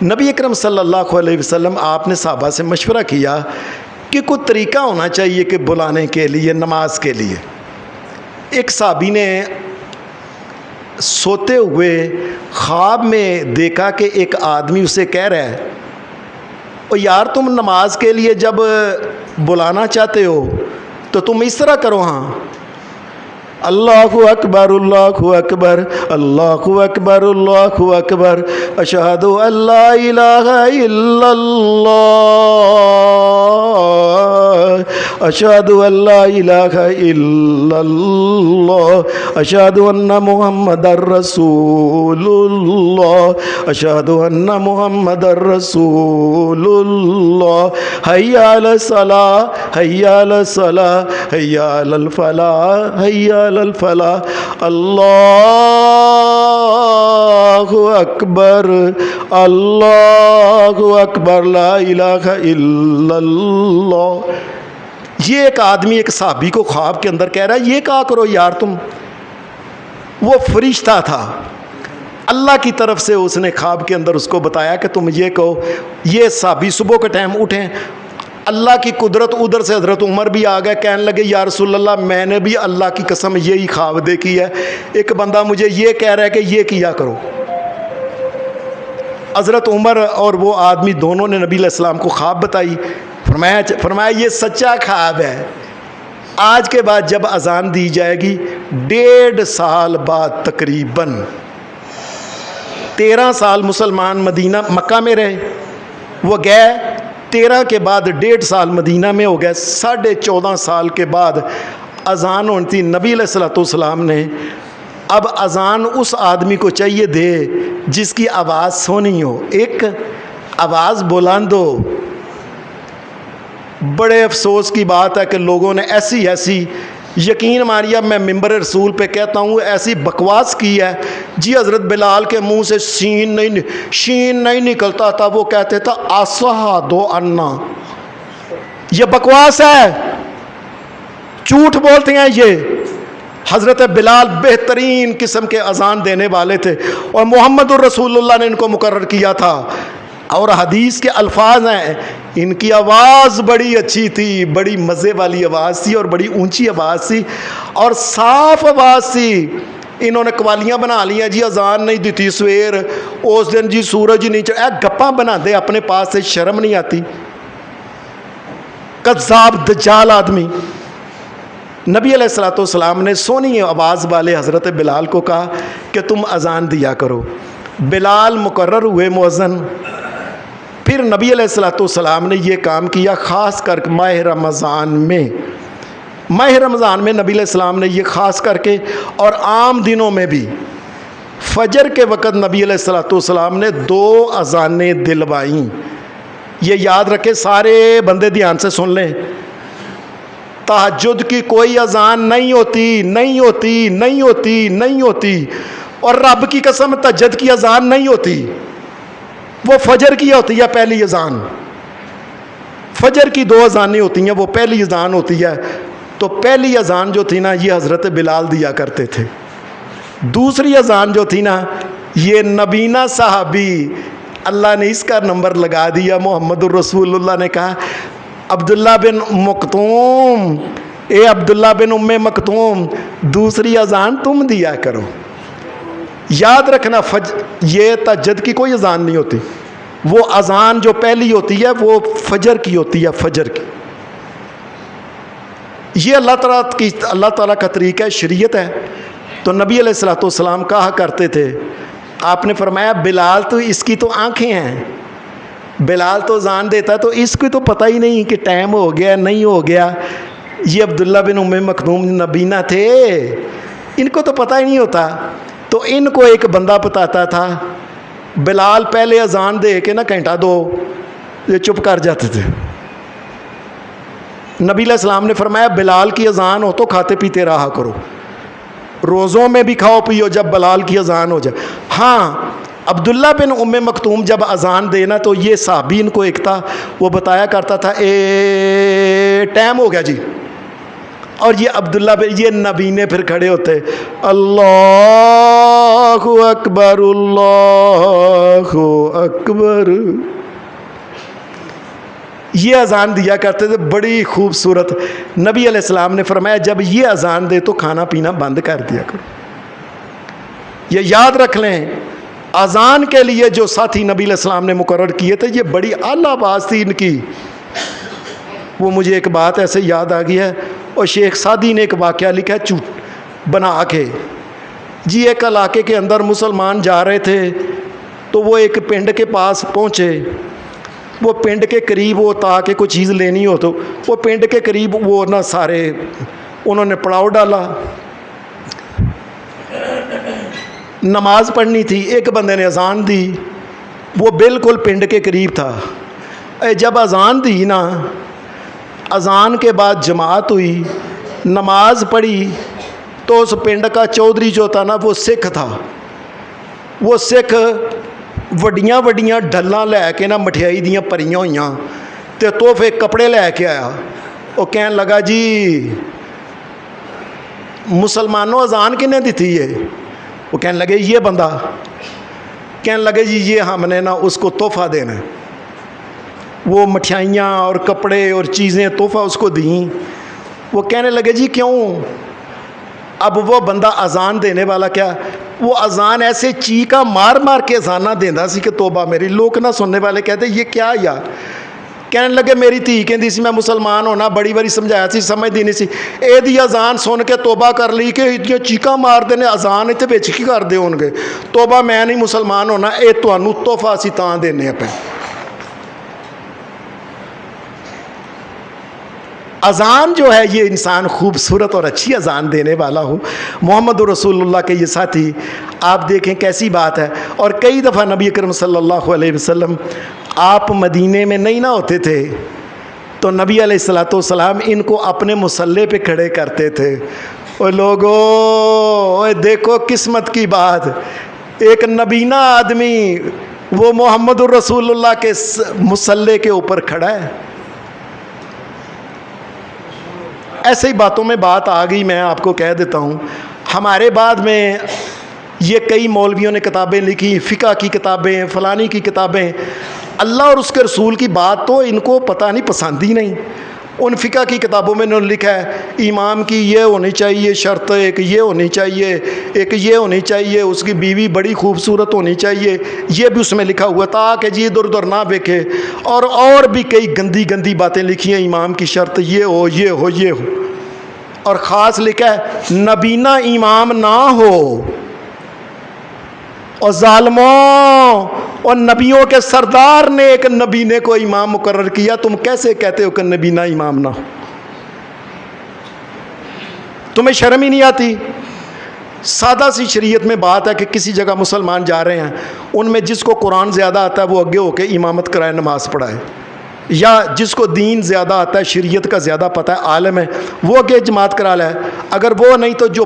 نبی اکرم صلی اللہ علیہ وسلم آپ نے صحابہ سے مشورہ کیا کہ کوئی طریقہ ہونا چاہیے کہ بلانے کے لیے، نماز کے لیے۔ ایک صحابی نے سوتے ہوئے خواب میں دیکھا کہ ایک آدمی اسے کہہ رہا ہے، او یار تم نماز کے لیے جب بلانا چاہتے ہو تو تم اس طرح کرو، ہاں اللہ اکبر اللہ اکبر اللہ اکبر اللہ اکبر اشہد ان لا الہ الا اللہ اشہد ان لا الہ الا اللہ اشہد ان محمد رسول اللہ اشہد ان محمد رسول اللہ حی علی الصلاۃ حی علی الصلاۃ حی علی الفلاح حی علی الفلاح اللہ اکبر اللہ اکبر لا الہ الا اللہ۔ یہ ایک آدمی ایک صحابی کو خواب کے اندر کہہ رہا ہے یہ کہا کرو یار تم۔ وہ فرشتہ تھا، اللہ کی طرف سے اس نے خواب کے اندر اس کو بتایا کہ تم یہ کہو۔ یہ صحابی صبح کے ٹائم اٹھیں، اللہ کی قدرت ادھر سے حضرت عمر بھی آ گئے، کہنے لگے یا رسول اللہ میں نے بھی اللہ کی قسم یہی خواب دیکھی ہے، ایک بندہ مجھے یہ کہہ رہا ہے کہ یہ کیا کرو۔ حضرت عمر اور وہ آدمی دونوں نے نبی علیہ السلام کو خواب بتائی، فرمایا یہ سچا خواب ہے، آج کے بعد جب اذان دی جائے گی 1.5 سال بعد تقریباً 13 سال مسلمان مکہ میں رہے، وہ گئے 13 کے بعد 1.5 سال مدینہ میں ہو گئے، 14.5 سال کے بعد اذان ہوتی، نبی علیہ الصلوۃ والسلام نے اب اذان اس آدمی کو چاہیے دے جس کی آواز سونی ہو، ایک آواز بلند ہو۔ بڑے افسوس کی بات ہے کہ لوگوں نے ایسی یقین مانیے میں ممبر رسول پہ کہتا ہوں ایسی بکواس کی ہے جی۔ حضرت بلال کے منہ سے شین نہیں نکلتا تھا، وہ کہتے تھا اصحدو انا۔ یہ بکواس ہے، جھوٹ بولتے ہیں یہ۔ حضرت بلال بہترین قسم کے اذان دینے والے تھے اور محمد الرسول اللہ نے ان کو مقرر کیا تھا، اور حدیث کے الفاظ ہیں ان کی آواز بڑی اچھی تھی، بڑی مزے والی آواز تھی اور بڑی اونچی آواز تھی اور صاف آواز تھی۔ انہوں نے قوالیاں بنا لی ہیں جی، اذان نہیں دیتی سویر اس دن جی، سورج نہیں چڑھا، گپاں بنا دے اپنے پاس سے، شرم نہیں آتی؟ کذاب دجال آدمی۔ نبی علیہ الصلوۃ والسلام نے سونی آواز والے حضرت بلال کو کہا کہ تم اذان دیا کرو۔ بلال مقرر ہوئے مؤذن۔ پھر نبی علیہ الصلوۃ والسلام نے یہ کام کیا، خاص کر ماہ رمضان میں۔ ماہ رمضان میں نبی علیہ السلام نے یہ خاص کر کے، اور عام دنوں میں بھی، فجر کے وقت نبی علیہ الصلوۃ والسلام نے 2 اذانیں دلوائیں۔ یہ یاد رکھے سارے بندے دھیان سے سن لیں، تہجد کی کوئی اذان نہیں ہوتی، اور رب کی قسم تہجد کی اذان نہیں ہوتی، وہ فجر کی ہوتی ہے پہلی اذان۔ فجر کی 2 اذانیں ہوتی ہیں، وہ پہلی اذان ہوتی ہے۔ تو پہلی اذان جو تھی نا یہ حضرت بلال دیا کرتے تھے، دوسری اذان جو تھی نا یہ نبینا صحابی، اللہ نے اس کا نمبر لگا دیا، محمد الرسول اللہ نے کہا عبداللہ بن مکتوم، اے عبداللہ بن ام مکتوم، دوسری اذان تم دیا کرو۔ یاد رکھنا یہ تہجد کی کوئی اذان نہیں ہوتی، وہ اذان جو پہلی ہوتی ہے وہ فجر کی ہوتی ہے، فجر کی۔ یہ اللہ تعالیٰ کا طریقہ شریعت ہے۔ تو نبی علیہ الصلوۃ والسلام کہا کرتے تھے، آپ نے فرمایا بلال تو اس کی تو آنکھیں ہیں، بلال تو اذان دیتا تو اس کو تو پتہ ہی نہیں کہ ٹائم ہو گیا نہیں ہو گیا۔ یہ عبداللہ بن ام مکتوم نبینا تھے، ان کو تو پتہ ہی نہیں ہوتا۔ تو ان کو ایک بندہ بتاتا تھا، بلال پہلے اذان دے کے نا گھنٹہ 2 یہ چپ کر جاتے تھے۔ نبی علیہ السلام نے فرمایا بلال کی اذان ہو تو کھاتے پیتے رہا کرو، روزوں میں بھی کھاؤ پیو جب بلال کی اذان ہو جائے۔ ہاں عبداللہ بن ام مکتوم جب اذان دینا تو یہ صحابی ان کو ایک تھا، وہ بتایا کرتا تھا ٹائم ہو گیا جی، اور یہ عبداللہ بن یہ نبینے پھر کھڑے ہوتے، اللہ اکبر اللہ اکبر، یہ اذان دیا کرتے تھے بڑی خوبصورت۔ نبی علیہ السلام نے فرمایا جب یہ اذان دے تو کھانا پینا بند کر دیا کرو۔ یہ یاد رکھ لیں، اذان کے لیے جو ساتھی نبی علیہ السلام نے مقرر کیے تھے یہ بڑی اعلیٰ آواز تھی ان کی۔ وہ مجھے ایک بات ایسے یاد آ گئی ہے، اور شیخ سعدی نے ایک واقعہ لکھا ہے بنا کے جی۔ ایک علاقے کے اندر مسلمان جا رہے تھے تو وہ ایک پنڈ کے پاس پہنچے، وہ پنڈ کے قریب وہ تاکہ کوئی چیز لینی ہو تو وہ پنڈ کے قریب وہ نہ سارے انہوں نے پڑاؤ ڈالا، نماز پڑھنی تھی، ایک بندے نے اذان دی، وہ بالکل پنڈ کے قریب تھا۔ جب اذان دی نا، اذان کے بعد جماعت ہوئی، نماز پڑھی، تو اس پنڈ کا چودھری جو تھا نا وہ سکھ تھا، وہ سکھ وڈیاں وڈیاں ڈھلاں لے کے نا مٹھیائی دیاں پریاں ہوئیاں تے تحفے کپڑے لے کے آیا۔ وہ کہنے لگا جی مسلمانوں اذان کنے دی تھی یہ؟ وہ کہنے لگے یہ بندہ، کہنے لگے جی یہ ہم نے نا اس کو تحفہ دینا ہے۔ وہ مٹھائیاں اور کپڑے اور چیزیں تحفہ اس کو دیں۔ وہ کہنے لگے جی کیوں؟ اب وہ بندہ اذان دینے والا کیا، وہ اذان ایسے چیخا مار مار کے اذانہ دینا سی کہ توبہ میری، لوگ نہ سننے والے کہتے یہ کیا یار۔ کہنے لگے میری دھی کہندی سی میں مسلمان ہونا، بڑی بڑی سمجھایا سی سمجھ دی نہیں سی، اے دی اذان سن کے توبہ کر لی کہ اتنی چیخا مار دینے اذان اتنے بچ کی کر دے ہون گے، توبہ میں نہیں مسلمان ہونا، اے تانوں تحفہ سی تاں دینے پہ۔ اذان جو ہے یہ انسان خوبصورت اور اچھی اذان دینے والا ہو. محمد رسول اللہ کے یہ ساتھی آپ دیکھیں کیسی بات ہے. اور کئی دفعہ نبی اکرم صلی اللہ علیہ وسلم آپ مدینے میں نہیں نہ ہوتے تھے تو نبی علیہ الصلوۃ والسلام ان کو اپنے مصلی پہ کھڑے کرتے تھے. اوے لوگو، اوے دیکھو قسمت کی بات، ایک نبینہ آدمی وہ محمد الرسول اللہ کے مصلی کے اوپر کھڑا ہے. ایسے ہی باتوں میں بات آ گئی، میں آپ کو کہہ دیتا ہوں. ہمارے بعد میں یہ کئی مولویوں نے کتابیں لکھی، فقہ کی کتابیں، فلانی کی کتابیں. اللہ اور اس کے رسول کی بات تو ان کو پتہ نہیں، پسند ہی نہیں. ان فقہ کی کتابوں میں انہوں نے لکھا ہے امام کی یہ ہونی چاہیے شرط، ایک یہ ہونی چاہیے، ایک یہ ہونی چاہیے، اس کی بیوی بڑی خوبصورت ہونی چاہیے، یہ بھی اس میں لکھا ہوا تاکہ جی ادھر ادھر نہ دیکھے. اور بھی کئی گندی گندی باتیں لکھی ہیں، امام کی شرط یہ ہو، یہ ہو، یہ ہو. اور خاص لکھا ہے نبینہ امام نہ ہو. اور ظالموں، اور نبیوں کے سردار نے ایک نبینے کو امام مقرر کیا، تم کیسے کہتے ہو کہ نبینہ امام نہ ہو؟ تمہیں شرم ہی نہیں آتی؟ سادہ سی شریعت میں بات ہے کہ کسی جگہ مسلمان جا رہے ہیں، ان میں جس کو قرآن زیادہ آتا ہے وہ آگے ہو کے امامت کرائے، نماز پڑھائے. یا جس کو دین زیادہ آتا ہے، شریعت کا زیادہ پتہ ہے، عالم ہے، وہ آگے جماعت کرا لے. اگر وہ نہیں تو جو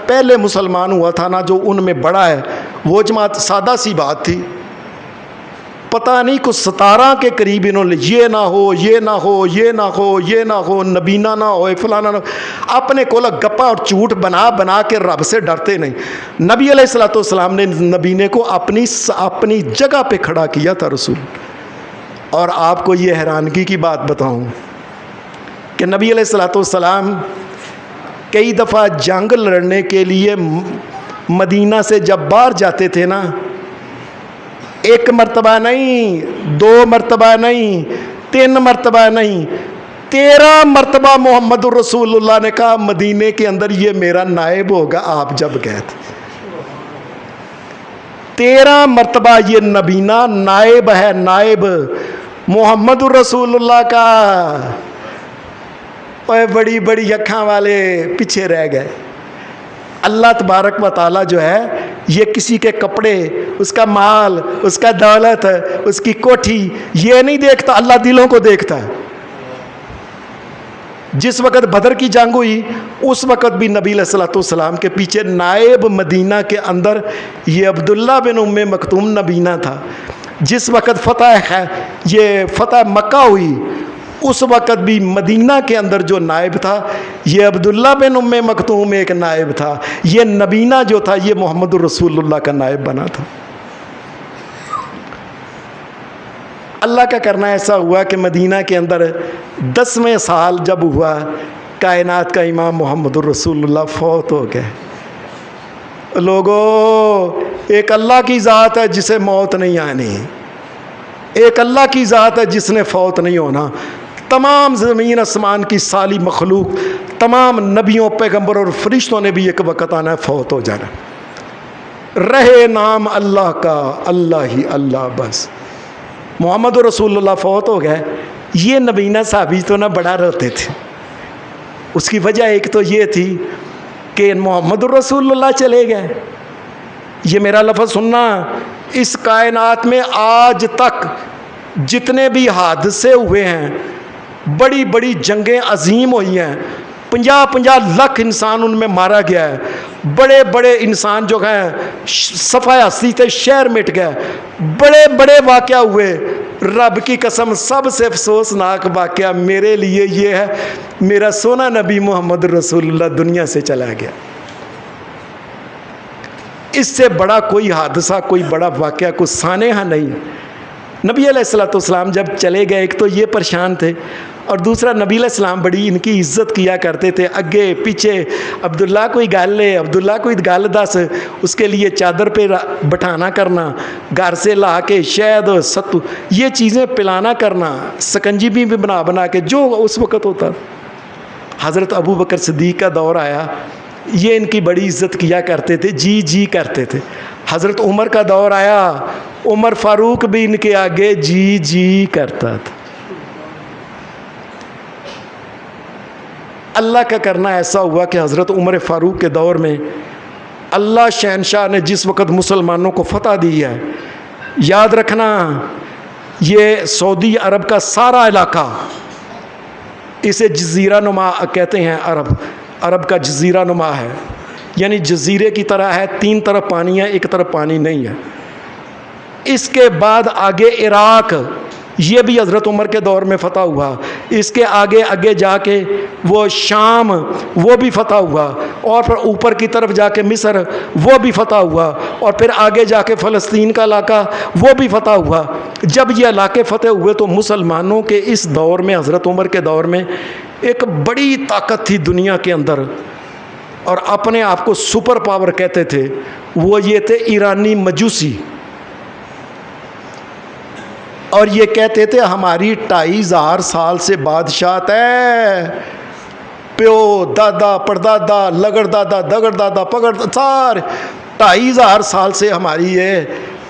پہلے مسلمان ہوا تھا نا، جو ان میں بڑا ہے وہ جماعت. سادہ سی بات تھی. پتہ نہیں کچھ 17 کے قریب انہوں نے یہ نہ ہو، یہ نہ ہو، یہ نہ ہو، یہ نہ ہو، نبینہ نہ ہو، فلانا نہ ہو. اپنے کو گپا اور جھوٹ بنا بنا کے رب سے ڈرتے نہیں. نبی علیہ الصلوۃ والسلام نے نبینے کو اپنی جگہ پہ کھڑا کیا تھا رسول. اور آپ کو یہ حیرانگی کی بات بتاؤں کہ نبی علیہ الصلوۃ والسلام کئی دفعہ جنگ لڑنے کے لیے مدینہ سے جب باہر جاتے تھے نا، ایک مرتبہ نہیں، 2 مرتبہ نہیں، 3 مرتبہ نہیں، 13 مرتبہ محمد الرسول اللہ نے کہا مدینے کے اندر یہ میرا نائب ہوگا. آپ جب گئے تھے 13 مرتبہ یہ نبینہ نائب ہے، نائب محمد الرسول اللہ کا. اوے بڑی بڑی اکھاں والے پیچھے رہ گئے. اللہ تبارک و تعالیٰ جو ہے یہ کسی کے کپڑے، اس کا مال، اس کا دولت، اس کی کوٹھی یہ نہیں دیکھتا، اللہ دلوں کو دیکھتا ہے. جس وقت بدر کی جنگ ہوئی اس وقت بھی نبی علیہ الصلوۃ والسلام کے پیچھے نائب مدینہ کے اندر یہ عبداللہ بن ام مکتوم نبینہ تھا. جس وقت فتح مکہ ہوئی اس وقت بھی مدینہ کے اندر جو نائب تھا یہ عبداللہ بن ام مکتوم ایک نائب تھا. یہ نبینہ جو تھا یہ محمد الرسول اللہ کا نائب بنا تھا. اللہ کا کرنا ایسا ہوا کہ مدینہ کے اندر 10ویں سال جب ہوا کائنات کا امام محمد الرسول اللہ فوت ہو گئے. لوگوں، ایک اللہ کی ذات ہے جسے موت نہیں آنی، ایک اللہ کی ذات ہے جس نے فوت نہیں ہونا. تمام زمین آسمان کی ساری مخلوق، تمام نبیوں، پیغمبر اور فرشتوں نے بھی ایک وقت آنا ہے، فوت ہو جانا. رہے نام اللہ کا اللہ ہی اللہ بس. محمد رسول اللہ فوت ہو گئے. یہ نبینہ صحابی تو نہ بڑا روتے تھے. اس کی وجہ ایک تو یہ تھی کہ محمد رسول اللہ چلے گئے. یہ میرا لفظ سننا، اس کائنات میں آج تک جتنے بھی حادثے ہوئے ہیں، بڑی بڑی جنگیں عظیم ہوئی ہیں، 50 لاکھ انسان ان میں مارا گیا ہے. بڑے بڑے انسان جو ہیں صفحہ ہستی تھے، شہر مٹ گئے، بڑے بڑے واقعہ ہوئے. رب کی قسم سب سے افسوسناک واقعہ میرے لیے یہ ہے، میرا سونا نبی محمد رسول اللہ دنیا سے چلا گیا. اس سے بڑا کوئی حادثہ، کوئی بڑا واقعہ، کوئی سانحہ نہیں. نبی علیہ الصلوۃ والسلام جب چلے گئے، ایک تو یہ پریشان تھے، اور دوسرا نبی علیہ السلام بڑی ان کی عزت کیا کرتے تھے. اگے پیچھے عبداللہ کوئی گل لے، عبداللہ کوئی گل دس، اس کے لیے چادر پہ بٹھانا کرنا، گھر سے لا کے شہد ستو یہ چیزیں پلانا کرنا، سکنجی بھی بنا کے جو اس وقت ہوتا. حضرت ابو بکر صدیق کا دور آیا، یہ ان کی بڑی عزت کیا کرتے تھے، جی جی کرتے تھے. حضرت عمر کا دور آیا، عمر فاروق بھی ان کے آگے جی جی کرتا تھا. اللہ کا کرنا ایسا ہوا کہ حضرت عمر فاروق کے دور میں اللہ شہنشاہ نے جس وقت مسلمانوں کو فتح دی ہے، یاد رکھنا یہ سعودی عرب کا سارا علاقہ، اسے جزیرہ نما کہتے ہیں، عرب کا جزیرہ نما ہے، یعنی جزیرے کی طرح ہے، 3 طرف پانی ہے، ایک طرف پانی نہیں ہے۔ اس کے بعد آگے عراق، یہ بھی حضرت عمر کے دور میں فتح ہوا، اس کے آگے جا کے وہ شام وہ بھی فتح ہوا، اور پھر اوپر کی طرف جا کے مصر وہ بھی فتح ہوا، اور پھر آگے جا کے فلسطین کا علاقہ وہ بھی فتح ہوا۔ جب یہ علاقے فتح ہوئے تو مسلمانوں کے اس دور میں، حضرت عمر کے دور میں، ایک بڑی طاقت تھی دنیا کے اندر، اور اپنے آپ کو سپر پاور کہتے تھے، وہ یہ تھے ایرانی مجوسی، اور یہ کہتے تھے ہماری 2500 سال سے بادشاہت ہے، پیو دادا پردادا لگڑ دادا دگڑ دادا پگڑ سارے 2500 سال سے ہماری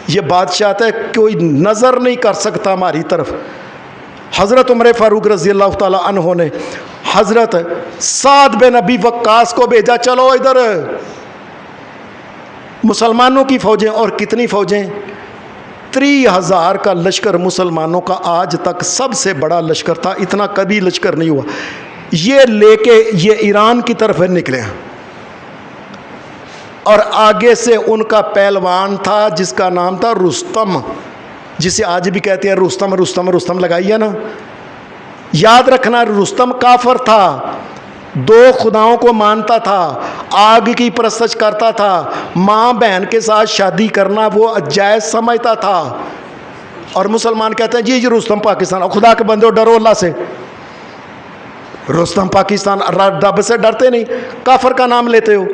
یہ بادشاہت ہے، کوئی نظر نہیں کر سکتا ہماری طرف۔ حضرت عمر فاروق رضی اللہ تعالی عنہ نے حضرت سعد بن ابی وقاص کو بھیجا، چلو ادھر مسلمانوں کی فوجیں، اور کتنی فوجیں؟ 30,000 کا لشکر مسلمانوں کا آج تک سب سے بڑا لشکر تھا، اتنا کبھی لشکر نہیں ہوا۔ یہ لے کے یہ ایران کی طرف نکلے، اور آگے سے ان کا پہلوان تھا جس کا نام تھا رستم، جسے آج بھی کہتے ہیں رستم رستم رستم، لگائی ہے نا۔ یاد رکھنا رستم کافر تھا، 2 خداؤں کو مانتا تھا، آگ کی پرستش کرتا تھا، ماں بہن کے ساتھ شادی کرنا وہ جائز سمجھتا تھا، اور مسلمان کہتے ہیں جی رستم پاکستان، اور خدا کے بندے ڈرو اللہ سے، رستم پاکستان، رب سے ڈرتے نہیں، کافر کا نام لیتے ہو۔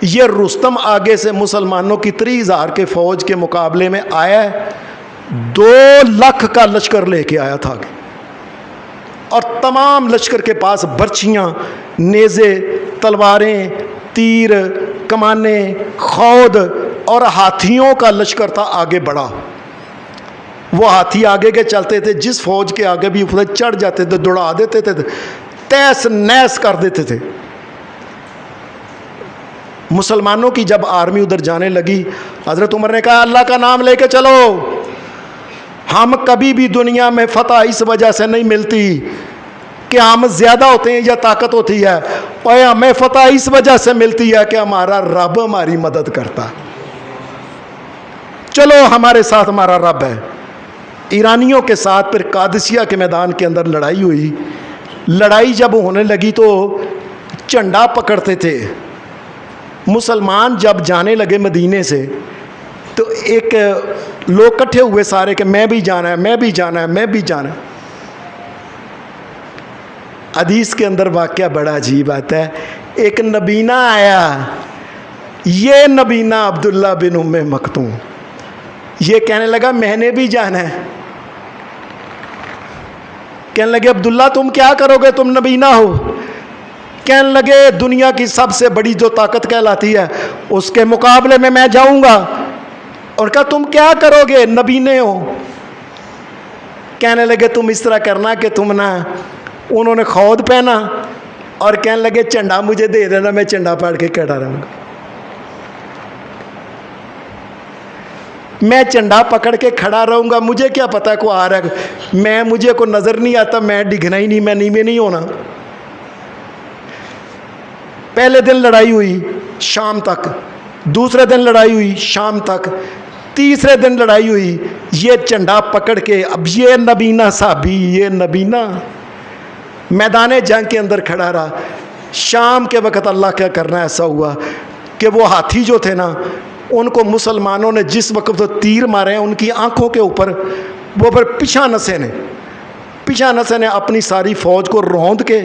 یہ رستم آگے سے مسلمانوں کی 30,000 کے فوج کے مقابلے میں آیا ہے، 2 لاکھ کا لشکر لے کے آیا تھا، اور تمام لشکر کے پاس برچھیاں، نیزے، تلواریں، تیر، کمانیں، خود اور ہاتھیوں کا لشکر تھا آگے بڑھا۔ وہ ہاتھی آگے کے چلتے تھے، جس فوج کے آگے بھی چڑھ جاتے تھے، دوڑا دیتے تھے، تیس نیس کر دیتے تھے۔ مسلمانوں کی جب آرمی ادھر جانے لگی، حضرت عمر نے کہا اللہ کا نام لے کے چلو، ہم کبھی بھی دنیا میں فتح اس وجہ سے نہیں ملتی کہ ہم زیادہ ہوتے ہیں یا طاقت ہوتی ہے، اور ہمیں فتح اس وجہ سے ملتی ہے کہ ہمارا رب ہماری مدد کرتا ہے، چلو ہمارے ساتھ ہمارا رب ہے۔ ایرانیوں کے ساتھ پھر قادسیہ کے میدان کے اندر لڑائی ہوئی۔ لڑائی جب ہونے لگی تو جھنڈا پکڑتے تھے مسلمان، جب جانے لگے مدینے سے تو ایک لوگ کٹھے ہوئے سارے کہ میں بھی جانا ہے، میں بھی جانا ہے، میں بھی جانا ہے۔ حدیث کے اندر واقعہ بڑا عجیب آتا ہے، ایک نبینہ آیا، یہ نبینہ عبداللہ بن ام مکتوم، یہ کہنے لگا میں نے بھی جانا ہے۔ کہنے لگے عبداللہ تم کیا کرو گے، تم نبینہ ہو؟ کہنے لگے دنیا کی سب سے بڑی جو طاقت کہلاتی ہے اس کے مقابلے میں جاؤں گا۔ اور کہا تم کیا کرو گے، نبینے ہو؟ کہنے لگے تم اس طرح کرنا کہ تم نا، انہوں نے خود پہنا اور کہنے لگے جھنڈا مجھے دے دینا، میں جھنڈا پھاڑ کے کھڑا رہوں گا، میں جھنڈا پکڑ کے کھڑا رہوں گا، مجھے کیا پتا کو آ رہا ہے، مجھے کو نظر نہیں آتا، میں ڈگنا ہی نہیں، میں نیمے نہیں ہونا۔ پہلے دن لڑائی ہوئی شام تک، دوسرے دن لڑائی ہوئی شام تک، تیسرے دن لڑائی ہوئی، یہ جھنڈا پکڑ کے اب یہ نبینہ صحابی، یہ نبینہ میدان جنگ کے اندر کھڑا رہا۔ شام کے وقت اللہ کیا کرنا ایسا ہوا کہ وہ ہاتھی جو تھے نا، ان کو مسلمانوں نے جس وقت تو تیر مارے ہیں ان کی آنکھوں کے اوپر، وہ پھر پیچھا نسے نے اپنی ساری فوج کو روند کے،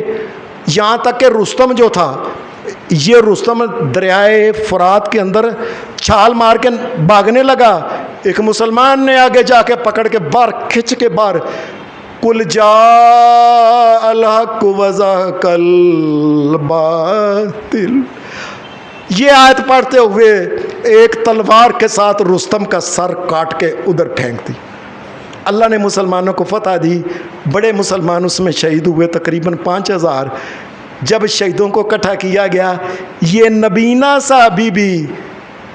یہاں تک کہ رستم جو تھا، یہ رستم دریائے فرات کے اندر چھال مار کے بھاگنے لگا، ایک مسلمان نے آگے جا کے پکڑ کے باہر کھچ کے باہر، قل جاء الحق وزهق الباطل، یہ آیت پڑھتے ہوئے ایک تلوار کے ساتھ رستم کا سر کاٹ کے ادھر پھینک دی۔ اللہ نے مسلمانوں کو فتح دی، بڑے مسلمان اس میں شہید ہوئے، تقریباً 5,000۔ جب شہیدوں کو اکٹھا کیا گیا، یہ نبینا صحابی بھی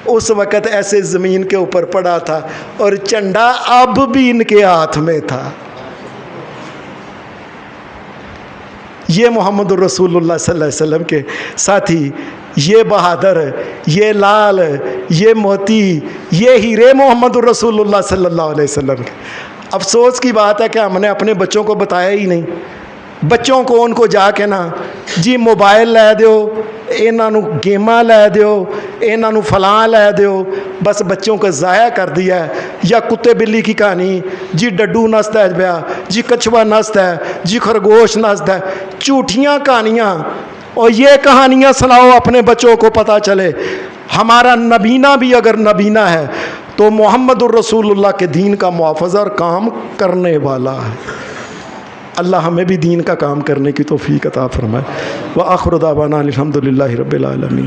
اس وقت ایسے زمین کے اوپر پڑا تھا اور چنڈا اب بھی ان کے ہاتھ میں تھا۔ یہ محمد رسول اللہ صلی اللہ علیہ وسلم کے ساتھی، یہ بہادر، یہ لال، یہ موتی، یہ ہیرے محمد رسول اللہ صلی اللہ علیہ وسلم کے۔ افسوس کی بات ہے کہ ہم نے اپنے بچوں کو بتایا ہی نہیں۔ بچوں کو ان کو جا کے نا جی موبائل لے دیو، انہاں نو گیماں لے دیو، انہاں نو فلاں لے دیو، بس بچوں کو ضائع کر دیا ہے۔ یا کتے بلی کی کہانی، جی ڈڈو نستا ہے بیا، جی کچھوا نستا ہے، جی خرگوش نستا ہے، جھوٹیاں کہانیاں۔ اور یہ کہانیاں سناؤ اپنے بچوں کو، پتہ چلے ہمارا نبینا بھی اگر نبینا ہے تو محمد الرسول اللہ کے دین کا محافظہ اور کام کرنے والا ہے۔ اللہ ہمیں بھی دین کا کام کرنے کی توفیق عطا فرمائے۔ وآخر دعوانا الحمدللہ رب العالمین۔